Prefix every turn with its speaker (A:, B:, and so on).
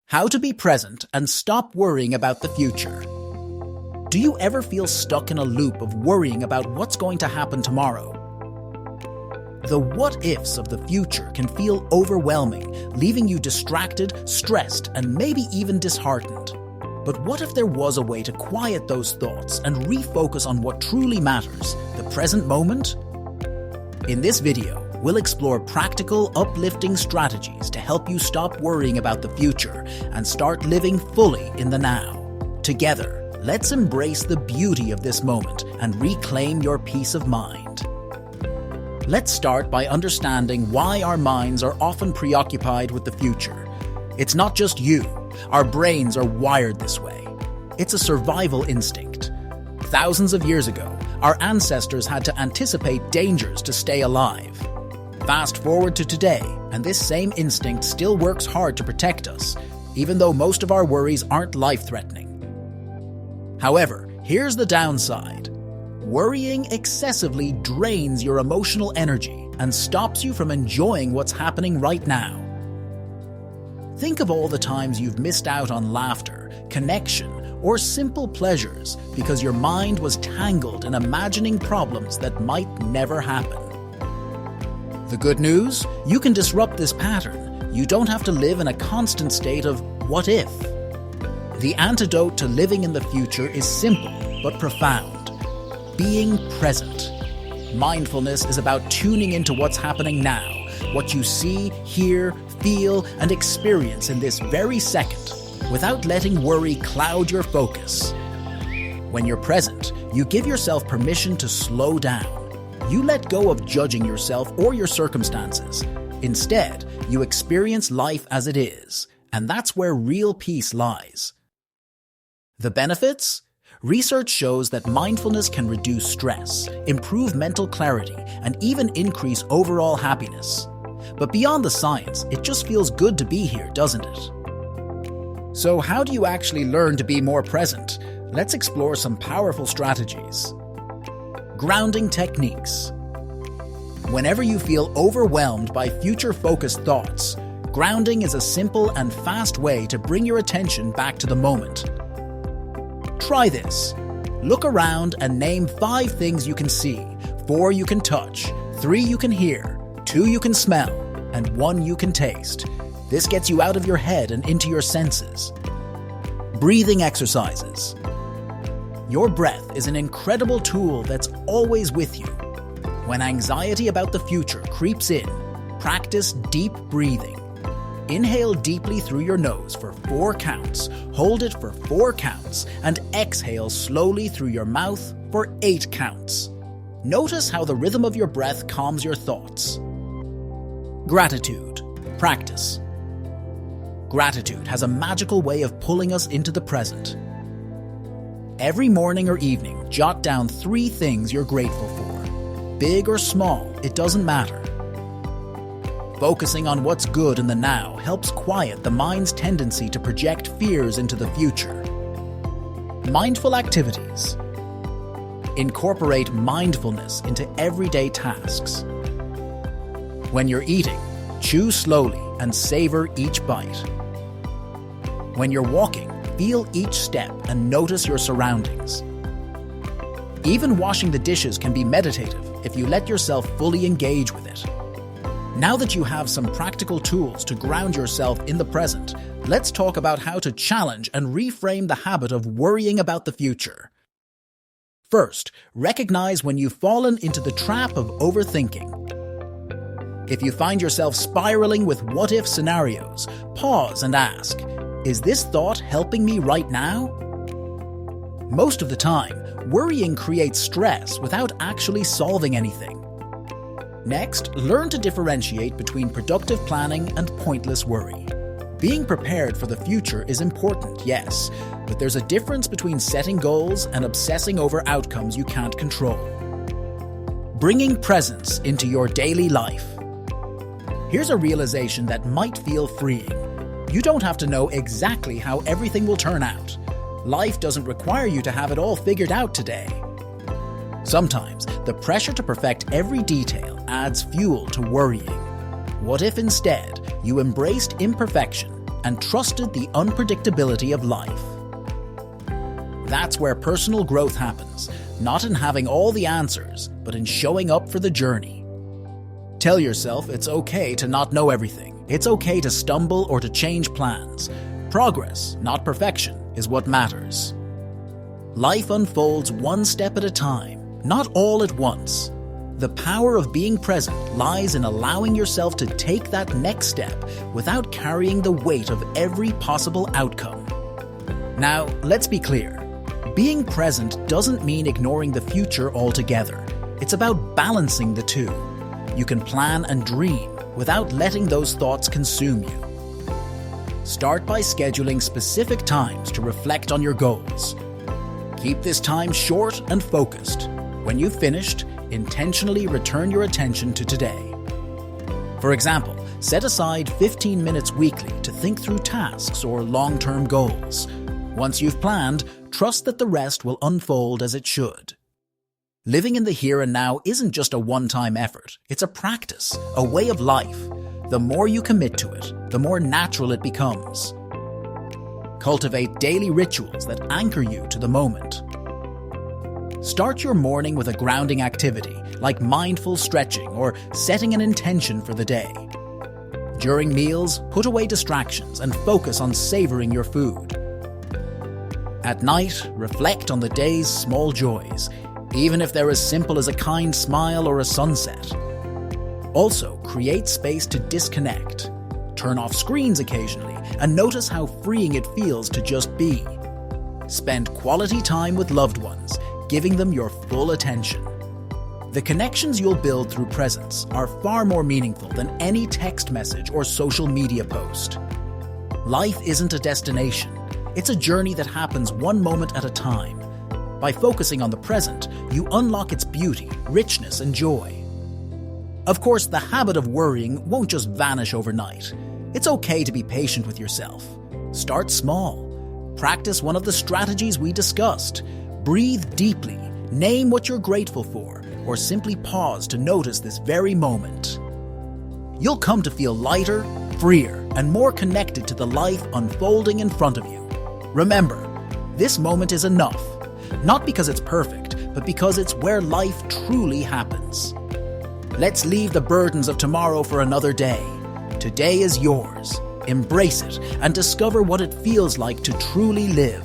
A: How to be present and stop worrying about the future. Do you ever feel stuck in a loop of worrying about what's going to happen tomorrow? The what-ifs of the future can feel overwhelming, leaving you distracted, stressed, and maybe even disheartened. But what if there was a way to quiet those thoughts and refocus on what truly matters, the present moment? In this video, we'll explore practical, uplifting strategies to help you stop worrying about the future and start living fully in the now. Together, let's embrace the beauty of this moment and reclaim your peace of mind. Let's start by understanding why our minds are often preoccupied with the future. It's not just you. Our brains are wired this way. It's a survival instinct. Thousands of years ago, our ancestors had to anticipate dangers to stay alive. Fast forward to today, and this same instinct still works hard to protect us, even though most of our worries aren't life-threatening. However, here's the downside. Worrying excessively drains your emotional energy and stops you from enjoying what's happening right now. Think of all the times you've missed out on laughter, connection, or simple pleasures because your mind was tangled in imagining problems that might never happen. The good news? You can disrupt this pattern. You don't have to live in a constant state of what if. The antidote to living in the future is simple but profound. Being present. Mindfulness is about tuning into what's happening now, what you see, hear, feel, and experience in this very second, without letting worry cloud your focus. When you're present, you give yourself permission to slow down. You let go of judging yourself or your circumstances. Instead, you experience life as it is, and that's where real peace lies. The benefits? Research shows that mindfulness can reduce stress, improve mental clarity, and even increase overall happiness. But beyond the science, it just feels good to be here, doesn't it? So how do you actually learn to be more present? Let's explore some powerful strategies. Grounding techniques. Whenever you feel overwhelmed by future-focused thoughts, grounding is a simple and fast way to bring your attention back to the moment. Try this. Look around and name 5 things you can see, 4 you can touch, 3 you can hear, 2 you can smell, and 1 you can taste. This gets you out of your head and into your senses. Breathing exercises. Your breath is an incredible tool that's always with you. When anxiety about the future creeps in, practice deep breathing. Inhale deeply through your nose for 4 counts, hold it for 4 counts, and exhale slowly through your mouth for 8 counts. Notice how the rhythm of your breath calms your thoughts. Gratitude. Practice. Gratitude has a magical way of pulling us into the present. Every morning or evening, jot down 3 things you're grateful for. Big or small, it doesn't matter. Focusing on what's good in the now helps quiet the mind's tendency to project fears into the future. Mindful activities. Incorporate mindfulness into everyday tasks. When you're eating, chew slowly and savor each bite. When you're walking, feel each step and notice your surroundings. Even washing the dishes can be meditative if you let yourself fully engage with it. Now that you have some practical tools to ground yourself in the present, let's talk about how to challenge and reframe the habit of worrying about the future. First, recognize when you've fallen into the trap of overthinking. If you find yourself spiraling with what-if scenarios, pause and ask, is this thought helping me right now? Most of the time, worrying creates stress without actually solving anything. Next, learn to differentiate between productive planning and pointless worry. Being prepared for the future is important, yes, but there's a difference between setting goals and obsessing over outcomes you can't control. Bringing presence into your daily life. Here's a realization that might feel freeing. You don't have to know exactly how everything will turn out. Life doesn't require you to have it all figured out today. Sometimes, the pressure to perfect every detail adds fuel to worrying. What if instead you embraced imperfection, and trusted the unpredictability of life. That's where personal growth happens, not in having all the answers, but in showing up for the journey. Tell yourself it's okay to not know everything. It's okay to stumble or to change plans. Progress, not perfection, is what matters. Life unfolds one step at a time, not all at once. The power of being present lies in allowing yourself to take that next step without carrying the weight of every possible outcome. Now, let's be clear. Being present doesn't mean ignoring the future altogether. It's about balancing the two. You can plan and dream without letting those thoughts consume you. Start by scheduling specific times to reflect on your goals. Keep this time short and focused. When you've finished, intentionally return your attention to today. For example, set aside 15 minutes weekly to think through tasks or long-term goals. Once you've planned, trust that the rest will unfold as it should. Living in the here and now isn't just a one-time effort. It's a practice, a way of life. The more you commit to it, the more natural it becomes. Cultivate daily rituals that anchor you to the moment. Start your morning with a grounding activity, like mindful stretching or setting an intention for the day. During meals, put away distractions and focus on savoring your food. At night, reflect on the day's small joys, even if they're as simple as a kind smile or a sunset. Also, create space to disconnect. Turn off screens occasionally and notice how freeing it feels to just be. Spend quality time with loved ones, giving them your full attention. The connections you'll build through presence are far more meaningful than any text message or social media post. Life isn't a destination. It's a journey that happens one moment at a time. By focusing on the present, you unlock its beauty, richness, and joy. Of course, the habit of worrying won't just vanish overnight. It's okay to be patient with yourself. Start small. Practice one of the strategies we discussed. Breathe deeply, name what you're grateful for, or simply pause to notice this very moment. You'll come to feel lighter, freer, and more connected to the life unfolding in front of you. Remember, this moment is enough, not because it's perfect, but because it's where life truly happens. Let's leave the burdens of tomorrow for another day. Today is yours. Embrace it and discover what it feels like to truly live.